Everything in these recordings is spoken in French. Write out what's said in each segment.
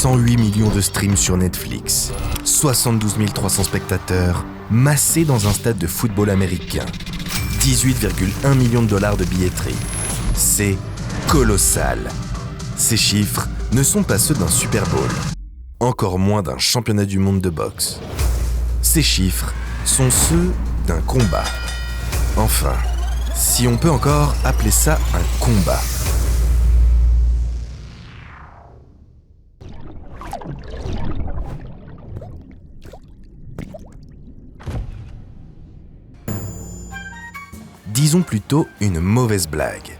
108 millions de streams sur Netflix, 72 300 spectateurs massés dans un stade de football américain, 18,1 millions de dollars de billetterie. C'est colossal. Ces chiffres ne sont pas ceux d'un Super Bowl, encore moins d'un championnat du monde de boxe. Ces chiffres sont ceux d'un combat. Enfin, si on peut encore appeler ça un combat. Disons plutôt une mauvaise blague.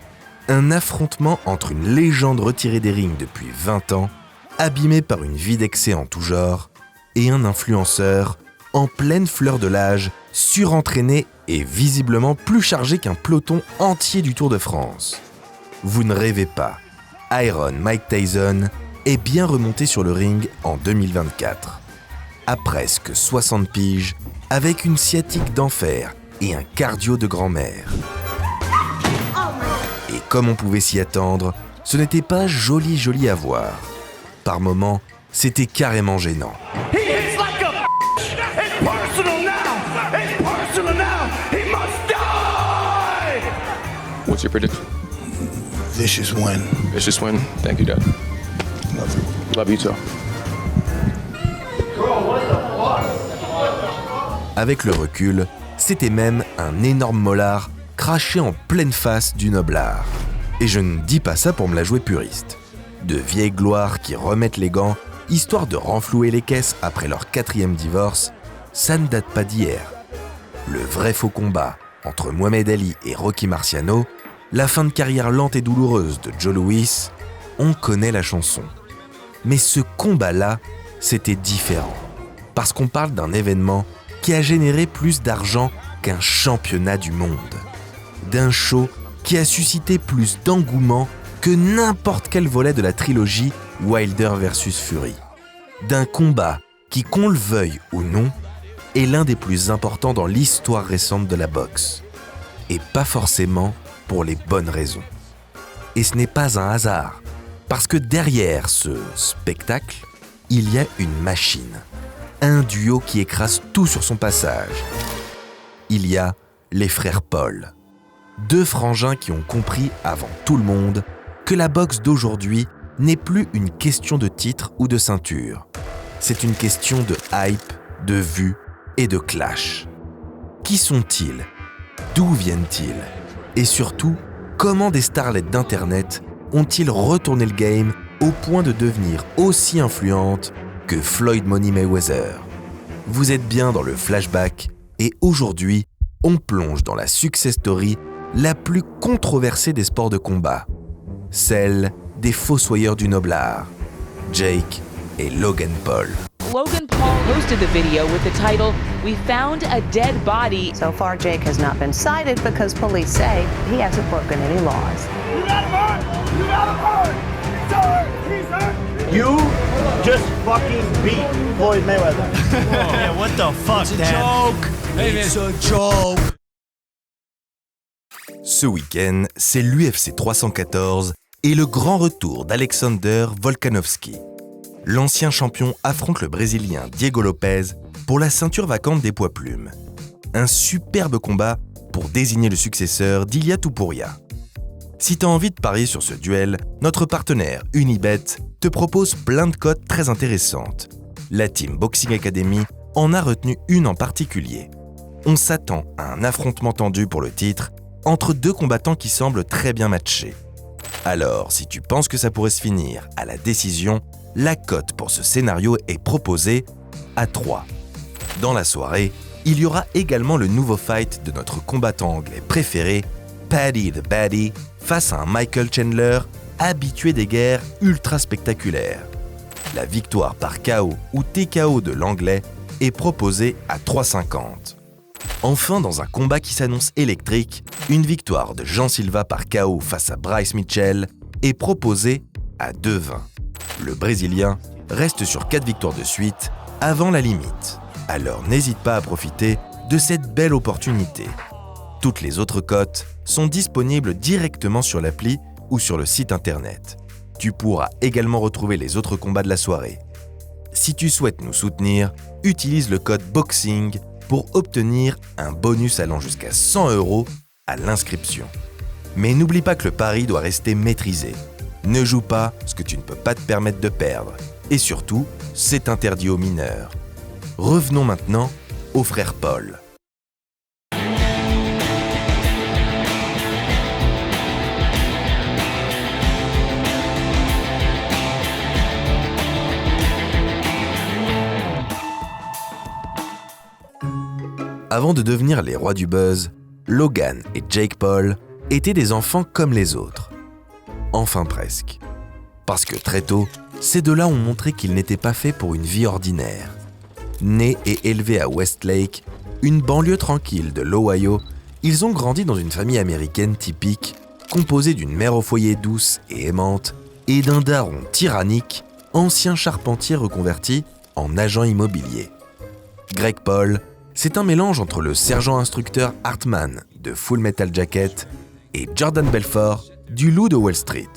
Un affrontement entre une légende retirée des rings depuis 20 ans, abîmé par une vie d'excès en tout genre, et un influenceur en pleine fleur de l'âge, surentraîné et visiblement plus chargé qu'un peloton entier du Tour de France. Vous ne rêvez pas, Iron Mike Tyson est bien remonté sur le ring en 2024. À presque 60 piges, avec une sciatique d'enfer et un cardio de grand-mère. Et comme on pouvait s'y attendre, ce n'était pas joli à voir. Par moments, c'était carrément gênant. What's your prediction? Vicious win. Vicious win. Thank you, Dad. Love you. Love you too. Avec le recul, c'était même un énorme molar craché en pleine face du noblard. Et je ne dis pas ça pour me la jouer puriste. De vieilles gloires qui remettent les gants, histoire de renflouer les caisses après leur 4e divorce, ça ne date pas d'hier. Le vrai faux combat entre Mohamed Ali et Rocky Marciano, la fin de carrière lente et douloureuse de Joe Louis, on connaît la chanson. Mais ce combat-là, c'était différent. Parce qu'on parle d'un événement qui a généré plus d'argent qu'un championnat du monde. D'un show qui a suscité plus d'engouement que n'importe quel volet de la trilogie Wilder vs Fury. D'un combat qui, qu'on le veuille ou non, est l'un des plus importants dans l'histoire récente de la boxe. Et pas forcément pour les bonnes raisons. Et ce n'est pas un hasard, parce que derrière ce spectacle, il y a une machine. Un duo qui écrase tout sur son passage. Il y a les frères Paul. 2 frangins qui ont compris avant tout le monde que la boxe d'aujourd'hui n'est plus une question de titre ou de ceinture. C'est une question de hype, de vue et de clash. Qui sont-ils ? D'où viennent-ils ? Et surtout, comment des starlets d'Internet ont-ils retourné le game au point de devenir aussi influentes que Floyd Money Mayweather ? Vous êtes bien dans le flashback et aujourd'hui, on plonge dans la success story la plus controversée des sports de combat, celle des fossoyeurs du noblard, Jake et Logan Paul. Logan Paul hosted the video with the title, "We found a dead body." So far, Jake has not been cited because police say he hasn't broken any laws. You got him hurt! You got him hurt! He's hurt! He's hurt! You just fucking beat Floyd Mayweather. Yeah, what the fuck, It's a Dad? joke. Hey, It's a joke. Ce week-end, c'est l'UFC 314 et le grand retour d'Alexander Volkanovski. L'ancien champion affronte le Brésilien Diego Lopez pour la ceinture vacante des poids plumes. Un superbe combat pour désigner le successeur d'Ilia Topuria. Si t'as envie de parier sur ce duel, notre partenaire Unibet te propose plein de cotes très intéressantes. La Team Boxing Academy en a retenu une en particulier. On s'attend à un affrontement tendu pour le titre entre 2 combattants qui semblent très bien matchés. Alors, si tu penses que ça pourrait se finir à la décision, la cote pour ce scénario est proposée à 3. Dans la soirée, il y aura également le nouveau fight de notre combattant anglais préféré, Paddy the Baddy, face à un Michael Chandler habitué des guerres ultra spectaculaires. La victoire par KO ou TKO de l'anglais est proposée à 3,50. Enfin, dans un combat qui s'annonce électrique, une victoire de Jean Silva par KO face à Bryce Mitchell est proposée à 2,20. Le Brésilien reste sur 4 victoires de suite avant la limite. Alors n'hésite pas à profiter de cette belle opportunité. Toutes les autres cotes sont disponibles directement sur l'appli ou sur le site internet. Tu pourras également retrouver les autres combats de la soirée. Si tu souhaites nous soutenir, utilise le code BOXING pour obtenir un bonus allant jusqu'à 100 € à l'inscription. Mais n'oublie pas que le pari doit rester maîtrisé. Ne joue pas ce que tu ne peux pas te permettre de perdre. Et surtout, c'est interdit aux mineurs. Revenons maintenant aux frères Paul. Avant de devenir les rois du buzz, Logan et Jake Paul étaient des enfants comme les autres. Enfin presque. Parce que très tôt, ces deux-là ont montré qu'ils n'étaient pas faits pour une vie ordinaire. Nés et élevés à Westlake, une banlieue tranquille de l'Ohio, ils ont grandi dans une famille américaine typique, composée d'une mère au foyer douce et aimante et d'un daron tyrannique, ancien charpentier reconverti en agent immobilier. Greg Paul, c'est un mélange entre le sergent-instructeur Hartman de Full Metal Jacket et Jordan Belfort du Loup de Wall Street.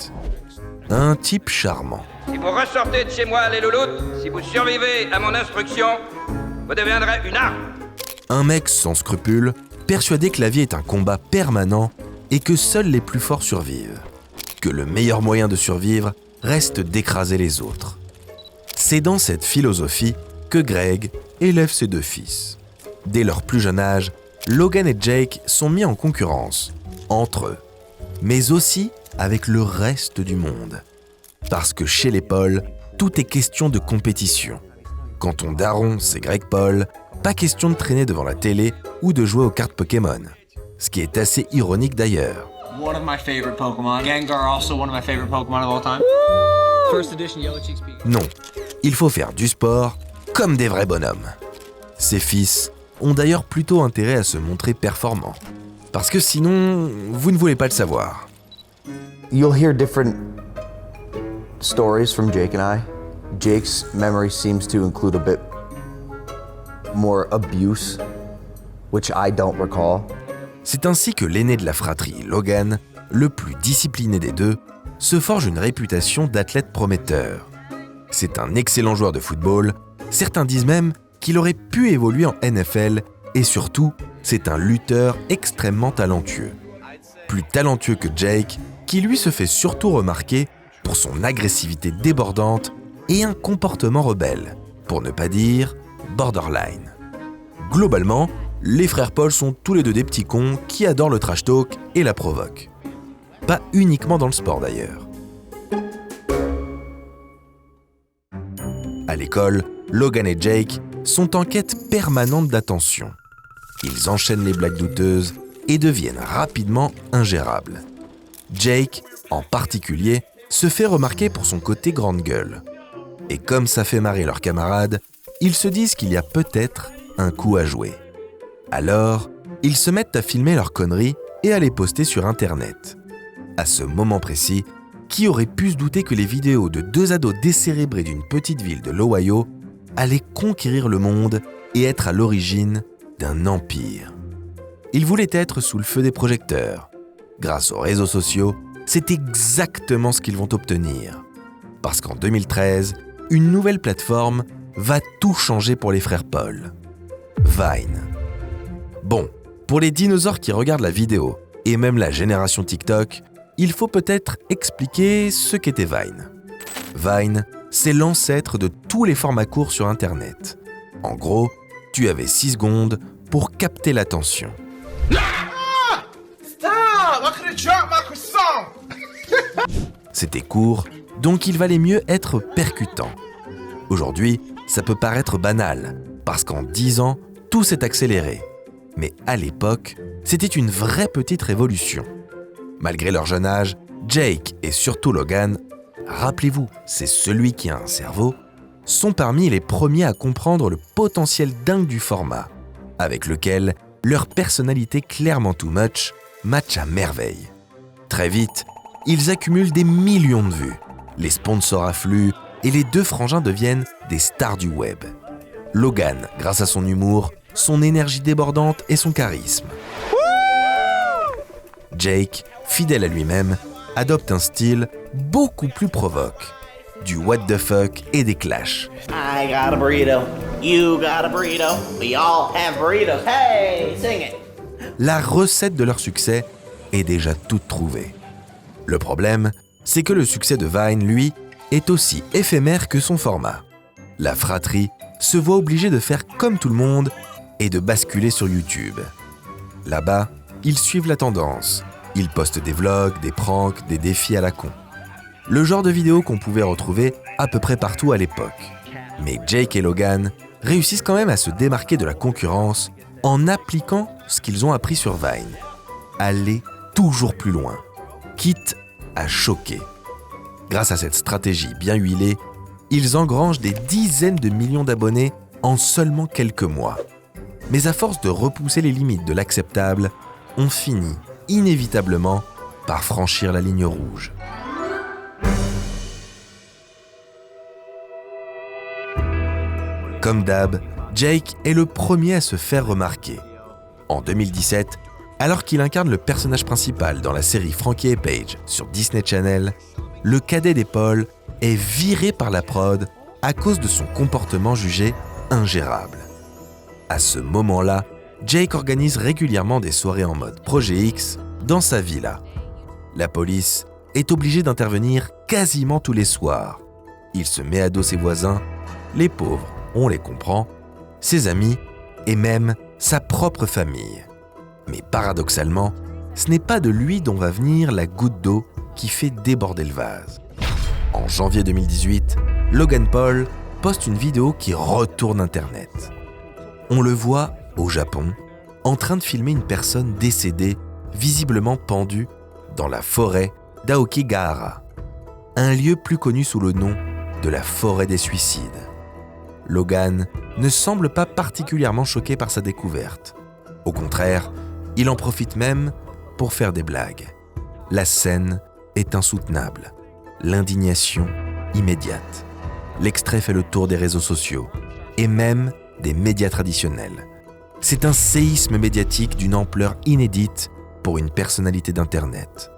Un type charmant. Si vous ressortez de chez moi, les louloutes, si vous survivez à mon instruction, vous deviendrez une arme. Un mec sans scrupules, persuadé que la vie est un combat permanent et que seuls les plus forts survivent. Que le meilleur moyen de survivre reste d'écraser les autres. C'est dans cette philosophie que Greg élève ses deux fils. Dès leur plus jeune âge, Logan et Jake sont mis en concurrence, entre eux, mais aussi avec le reste du monde. Parce que chez les Paul, tout est question de compétition. Quand ton daron, c'est Greg Paul, pas question de traîner devant la télé ou de jouer aux cartes Pokémon. Ce qui est assez ironique d'ailleurs. One of my favorite Pokémon. Gengar, also one of my favorite Pokémon of all time. First edition Yellow Cheeks Pikachu. Non, il faut faire du sport comme des vrais bonhommes. Ses fils ont d'ailleurs plutôt intérêt à se montrer performants. Parce que sinon, vous ne voulez pas le savoir. You'll hear different stories from Jake and I. Jake's memory seems to include a bit more abuse, which I don't recall. C'est ainsi que l'aîné de la fratrie, Logan, le plus discipliné des deux, se forge une réputation d'athlète prometteur. C'est un excellent joueur de football, certains disent même qu'il aurait pu évoluer en NFL et surtout, c'est un lutteur extrêmement talentueux. Plus talentueux que Jake, qui lui se fait surtout remarquer pour son agressivité débordante et un comportement rebelle, pour ne pas dire borderline. Globalement, les frères Paul sont tous les deux des petits cons qui adorent le trash talk et la provoque. Pas uniquement dans le sport d'ailleurs. À l'école, Logan et Jake sont en quête permanente d'attention. Ils enchaînent les blagues douteuses et deviennent rapidement ingérables. Jake, en particulier, se fait remarquer pour son côté grande gueule. Et comme ça fait marrer leurs camarades, ils se disent qu'il y a peut-être un coup à jouer. Alors, ils se mettent à filmer leurs conneries et à les poster sur Internet. À ce moment précis, qui aurait pu se douter que les vidéos de deux ados décérébrés d'une petite ville de l'Ohio allaient conquérir le monde et être à l'origine d'un empire. Ils voulaient être sous le feu des projecteurs. Grâce aux réseaux sociaux, c'est exactement ce qu'ils vont obtenir. Parce qu'en 2013, une nouvelle plateforme va tout changer pour les frères Paul. Vine. Bon, pour les dinosaures qui regardent la vidéo, et même la génération TikTok, il faut peut-être expliquer ce qu'était Vine. Vine, c'est l'ancêtre de tous les formats courts sur Internet. En gros, tu avais 6 secondes pour capter l'attention. C'était court, donc il valait mieux être percutant. Aujourd'hui, ça peut paraître banal, parce qu'en 10 ans, tout s'est accéléré. Mais à l'époque, c'était une vraie petite révolution. Malgré leur jeune âge, Jake et surtout Logan, rappelez-vous, c'est celui qui a un cerveau, sont parmi les premiers à comprendre le potentiel dingue du format, avec lequel leur personnalité clairement too much match à merveille. Très vite, ils accumulent des millions de vues, les sponsors affluent et les deux frangins deviennent des stars du web. Logan, grâce à son humour, son énergie débordante et son charisme. Jake, fidèle à lui-même, adopte un style beaucoup plus provoque. Du what the fuck et des clashs. I got a burrito. You got a burrito. We all have burritos. Hey, sing it. La recette de leur succès est déjà toute trouvée. Le problème, c'est que le succès de Vine, lui, est aussi éphémère que son format. La fratrie se voit obligée de faire comme tout le monde et de basculer sur YouTube. Là-bas, ils suivent la tendance. Ils postent des vlogs, des pranks, des défis à la con. Le genre de vidéos qu'on pouvait retrouver à peu près partout à l'époque. Mais Jake et Logan réussissent quand même à se démarquer de la concurrence en appliquant ce qu'ils ont appris sur Vine. Aller toujours plus loin, quitte à choquer. Grâce à cette stratégie bien huilée, ils engrangent des dizaines de millions d'abonnés en seulement quelques mois. Mais à force de repousser les limites de l'acceptable, on finit inévitablement par franchir la ligne rouge. Comme d'hab, Jake est le premier à se faire remarquer. En 2017, alors qu'il incarne le personnage principal dans la série Frankie et Paige sur Disney Channel, le cadet d'épaule est viré par la prod à cause de son comportement jugé ingérable. À ce moment-là, Jake organise régulièrement des soirées en mode Projet X dans sa villa. La police est obligée d'intervenir quasiment tous les soirs. Il se met à dos ses voisins, les pauvres, on les comprend, ses amis et même sa propre famille. Mais paradoxalement, ce n'est pas de lui dont va venir la goutte d'eau qui fait déborder le vase. En janvier 2018, Logan Paul poste une vidéo qui retourne Internet. On le voit au Japon, en train de filmer une personne décédée, visiblement pendue dans la forêt d'Aokigahara, un lieu plus connu sous le nom de la forêt des suicides. Logan ne semble pas particulièrement choqué par sa découverte. Au contraire, il en profite même pour faire des blagues. La scène est insoutenable, l'indignation immédiate. L'extrait fait le tour des réseaux sociaux et même des médias traditionnels. C'est un séisme médiatique d'une ampleur inédite pour une personnalité d'Internet.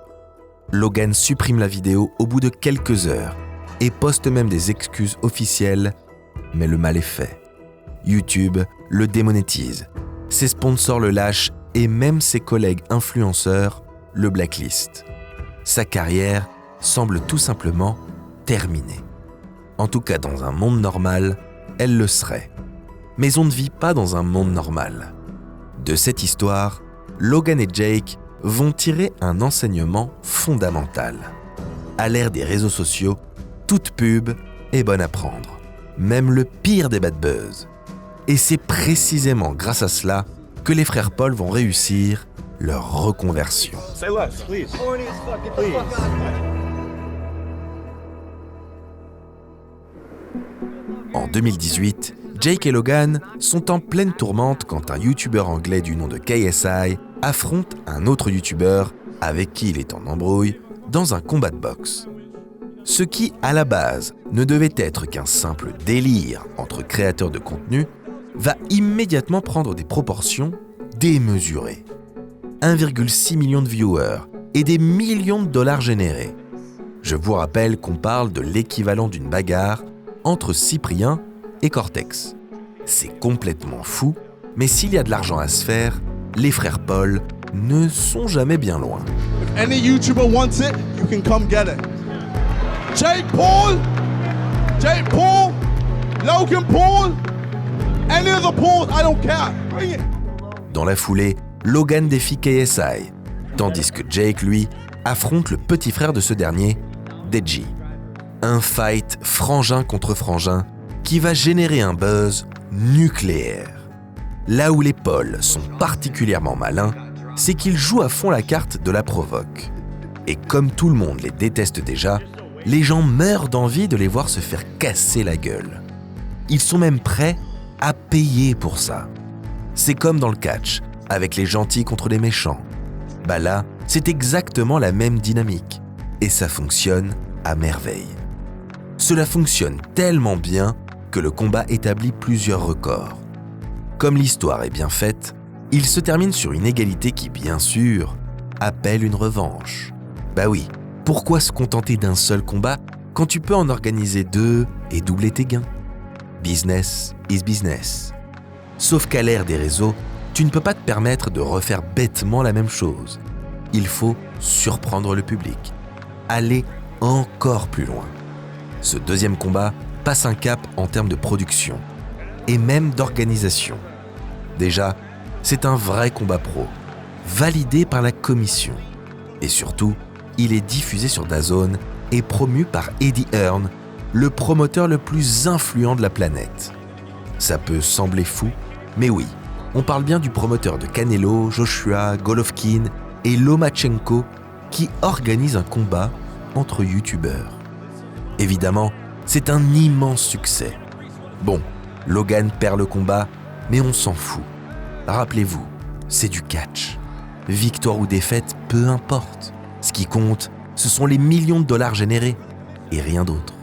Logan supprime la vidéo au bout de quelques heures et poste même des excuses officielles, mais le mal est fait. YouTube le démonétise, ses sponsors le lâchent et même ses collègues influenceurs le blacklistent. Sa carrière semble tout simplement terminée. En tout cas, dans un monde normal, elle le serait. Mais on ne vit pas dans un monde normal. De cette histoire, Logan et Jake vont tirer un enseignement fondamental. À l'ère des réseaux sociaux, toute pub est bonne à prendre, même le pire des bad buzz. Et c'est précisément grâce à cela que les frères Paul vont réussir leur reconversion. Say less, please. Please. En 2018, Jake et Logan sont en pleine tourmente quand un YouTuber anglais du nom de KSI affronte un autre YouTuber avec qui il est en embrouille dans un combat de boxe. Ce qui, à la base, ne devait être qu'un simple délire entre créateurs de contenu, va immédiatement prendre des proportions démesurées. 1,6 million de viewers et des millions de dollars générés. Je vous rappelle qu'on parle de l'équivalent d'une bagarre entre Cyprien et Cortex. C'est complètement fou, mais s'il y a de l'argent à se faire, les frères Paul ne sont jamais bien loin. If any YouTuber wants it, you can come get it. Jake Paul, Logan Paul, any of the Pauls, I don't care. Bring it. Dans la foulée, Logan défie KSI, tandis que Jake, lui, affronte le petit frère de ce dernier, Deji. Un fight frangin contre frangin qui va générer un buzz nucléaire. Là où les Paul sont particulièrement malins, c'est qu'ils jouent à fond la carte de la provoque. Et comme tout le monde les déteste déjà, les gens meurent d'envie de les voir se faire casser la gueule. Ils sont même prêts à payer pour ça. C'est comme dans le catch, avec les gentils contre les méchants. Bah là, c'est exactement la même dynamique. Et ça fonctionne à merveille. Cela fonctionne tellement bien que le combat établit plusieurs records. Comme l'histoire est bien faite, il se termine sur une égalité qui, bien sûr, appelle une revanche. Bah oui, Pourquoi se contenter d'un seul combat quand tu peux en organiser 2 et doubler tes gains? Business is business. Sauf qu'à l'ère des réseaux, tu ne peux pas te permettre de refaire bêtement la même chose. Il faut surprendre le public, aller encore plus loin. Ce deuxième combat passe un cap en termes de production et même d'organisation. Déjà, c'est un vrai combat pro, validé par la commission. Et surtout, il est diffusé sur DAZN et promu par Eddie Hearn, le promoteur le plus influent de la planète. Ça peut sembler fou, mais oui, on parle bien du promoteur de Canelo, Joshua, Golovkin et Lomachenko qui organise un combat entre youtubeurs. Évidemment, c'est un immense succès. Bon, Logan perd le combat, mais on s'en fout. Rappelez-vous, c'est du catch. Victoire ou défaite, peu importe. Ce qui compte, ce sont les millions de dollars générés, et rien d'autre.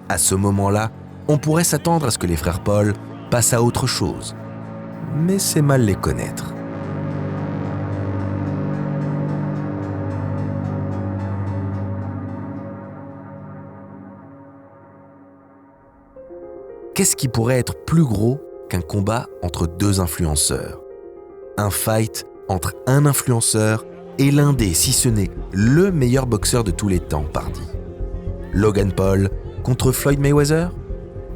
À ce moment-là, on pourrait s'attendre à ce que les frères Paul passent à autre chose. Mais c'est mal les connaître. Qu'est-ce qui pourrait être plus gros qu'un combat entre 2 influenceurs? Un fight entre un influenceur et l'un des, si ce n'est le meilleur boxeur de tous les temps, pardi. Logan Paul contre Floyd Mayweather?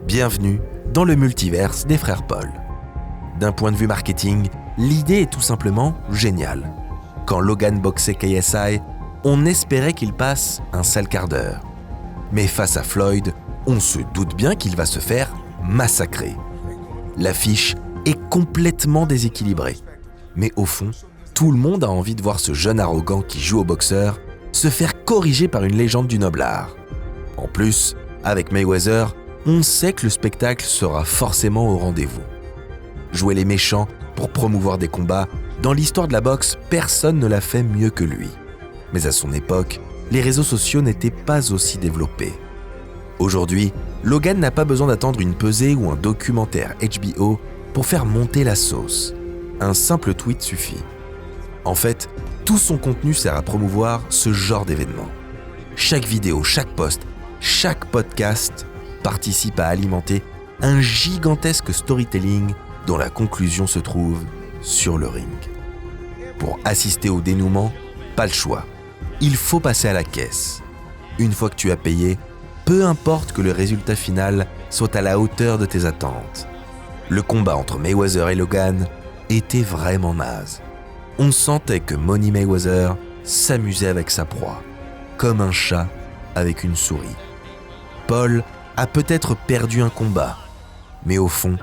Bienvenue dans le multiverse des frères Paul. D'un point de vue marketing, l'idée est tout simplement géniale. Quand Logan boxait KSI, on espérait qu'il passe un sale quart d'heure. Mais face à Floyd, on se doute bien qu'il va se faire massacrer. L'affiche est complètement déséquilibrée. Mais au fond, tout le monde a envie de voir ce jeune arrogant qui joue au boxeur se faire corriger par une légende du noble art. En plus, avec Mayweather, on sait que le spectacle sera forcément au rendez-vous. Jouer les méchants pour promouvoir des combats, dans l'histoire de la boxe, personne ne l'a fait mieux que lui. Mais à son époque, les réseaux sociaux n'étaient pas aussi développés. Aujourd'hui, Logan n'a pas besoin d'attendre une pesée ou un documentaire HBO pour faire monter la sauce. Un simple tweet suffit. En fait, tout son contenu sert à promouvoir ce genre d'événement. Chaque vidéo, chaque post, chaque podcast participe à alimenter un gigantesque storytelling dont la conclusion se trouve sur le ring. Pour assister au dénouement, pas le choix. Il faut passer à la caisse. Une fois que tu as payé, peu importe que le résultat final soit à la hauteur de tes attentes. Le combat entre Mayweather et Logan était vraiment naze. On sentait que Money Mayweather s'amusait avec sa proie, comme un chat avec une souris. Paul a peut-être perdu un combat, mais au fond,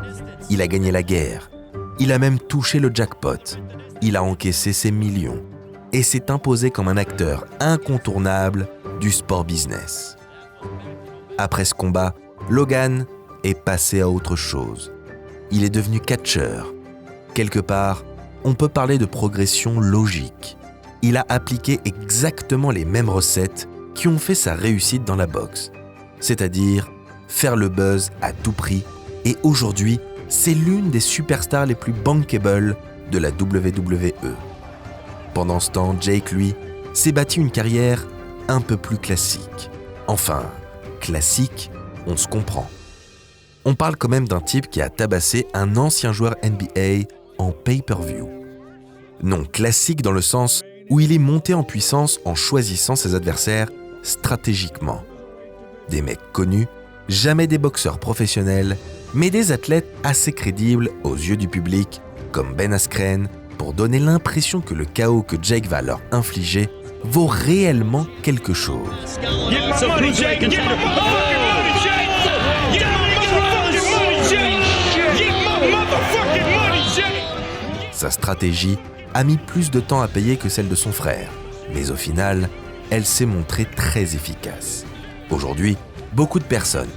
il a gagné la guerre. Il a même touché le jackpot. Il a encaissé ses millions et s'est imposé comme un acteur incontournable du sport business. Après ce combat, Logan est passé à autre chose. Il est devenu catcheur. Quelque part, on peut parler de progression logique. Il a appliqué exactement les mêmes recettes qui ont fait sa réussite dans la boxe, c'est-à-dire faire le buzz à tout prix, et aujourd'hui, c'est l'une des superstars les plus bankable de la WWE. Pendant ce temps, Jake, lui, s'est bâti une carrière un peu plus classique. Enfin, classique, on se comprend. On parle quand même d'un type qui a tabassé un ancien joueur NBA en pay-per-view. Non classique dans le sens où il est monté en puissance en choisissant ses adversaires stratégiquement. Des mecs connus, jamais des boxeurs professionnels, mais des athlètes assez crédibles aux yeux du public, comme Ben Askren, pour donner l'impression que le chaos que Jake va leur infliger vaut réellement quelque chose. Sa stratégie a mis plus de temps à payer que celle de son frère, mais au final, elle s'est montrée très efficace. Aujourd'hui, beaucoup de personnes,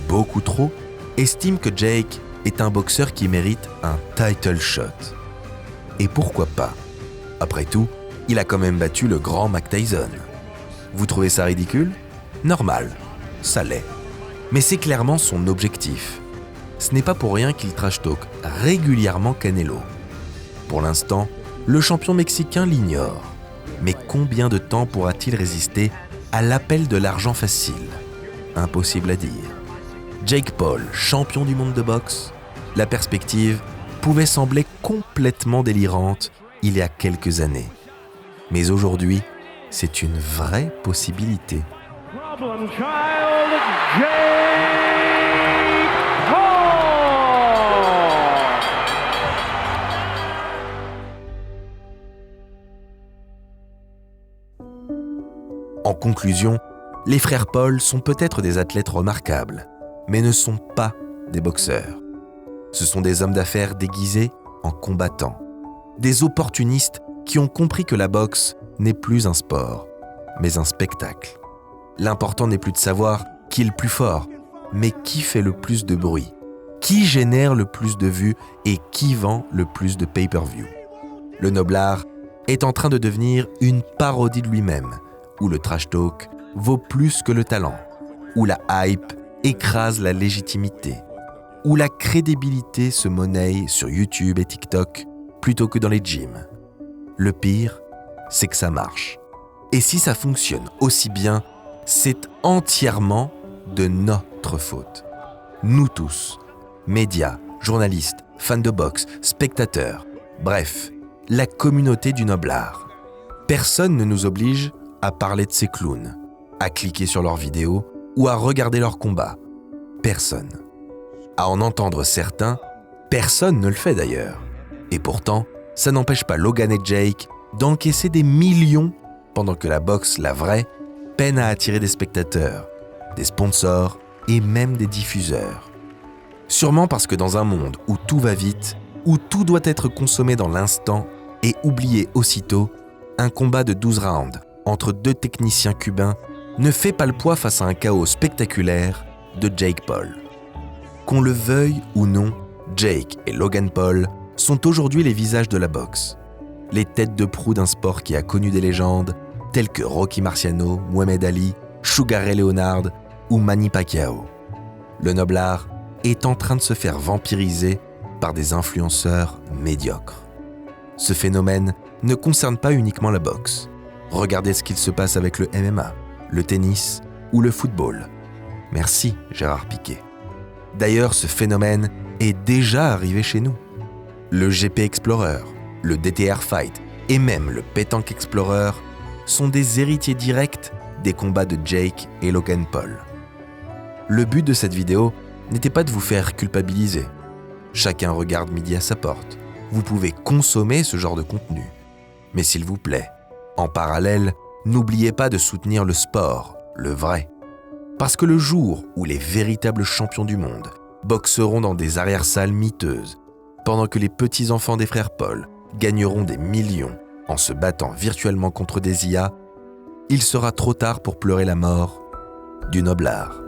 beaucoup trop, estiment que Jake est un boxeur qui mérite un title shot. Et pourquoi pas? Après tout, il a quand même battu le grand Mike Tyson. Vous trouvez ça ridicule? Normal, ça l'est. Mais c'est clairement son objectif. Ce n'est pas pour rien qu'il trash-talk régulièrement Canelo. Pour l'instant, le champion mexicain l'ignore. Mais combien de temps pourra-t-il résister à l'appel de l'argent facile. Impossible à dire. Jake Paul, champion du monde de boxe, la perspective pouvait sembler complètement délirante il y a quelques années. Mais aujourd'hui, c'est une vraie possibilité. Problem child, Jake Paul! En conclusion, les frères Paul sont peut-être des athlètes remarquables, mais ne sont pas des boxeurs. Ce sont des hommes d'affaires déguisés en combattants, des opportunistes qui ont compris que la boxe n'est plus un sport, mais un spectacle. L'important n'est plus de savoir qui est le plus fort, mais qui fait le plus de bruit, qui génère le plus de vues et qui vend le plus de pay-per-view. Le noble art est en train de devenir une parodie de lui-même, où le trash talk vaut plus que le talent, où la hype écrase la légitimité, où la crédibilité se monnaie sur YouTube et TikTok plutôt que dans les gyms. Le pire, c'est que ça marche. Et si ça fonctionne aussi bien, c'est entièrement de notre faute. Nous tous, médias, journalistes, fans de boxe, spectateurs, bref, la communauté du noble art. Personne ne nous oblige à parler de ces clowns, à cliquer sur leurs vidéos ou à regarder leurs combats. Personne. À en entendre certains, personne ne le fait d'ailleurs. Et pourtant, ça n'empêche pas Logan et Jake d'encaisser des millions pendant que la boxe, la vraie, peine à attirer des spectateurs, des sponsors et même des diffuseurs. Sûrement parce que dans un monde où tout va vite, où tout doit être consommé dans l'instant et oublié aussitôt, un combat de 12 rounds entre deux techniciens cubains ne fait pas le poids face à un chaos spectaculaire de Jake Paul. Qu'on le veuille ou non, Jake et Logan Paul sont aujourd'hui les visages de la boxe, les têtes de proue d'un sport qui a connu des légendes telles que Rocky Marciano, Muhammad Ali, Sugar Ray Leonard ou Manny Pacquiao. Le noble art est en train de se faire vampiriser par des influenceurs médiocres. Ce phénomène ne concerne pas uniquement la boxe. Regardez ce qu'il se passe avec le MMA, le tennis ou le football. Merci Gérard Piquet. D'ailleurs, ce phénomène est déjà arrivé chez nous. Le GP Explorer, le DTR Fight et même le Pétanque Explorer sont des héritiers directs des combats de Jake et Logan Paul. Le but de cette vidéo n'était pas de vous faire culpabiliser. Chacun regarde midi à sa porte. Vous pouvez consommer ce genre de contenu. Mais s'il vous plaît, en parallèle, n'oubliez pas de soutenir le sport, le vrai. Parce que le jour où les véritables champions du monde boxeront dans des arrière-salles miteuses, pendant que les petits-enfants des frères Paul gagneront des millions en se battant virtuellement contre des IA, il sera trop tard pour pleurer la mort du noble art.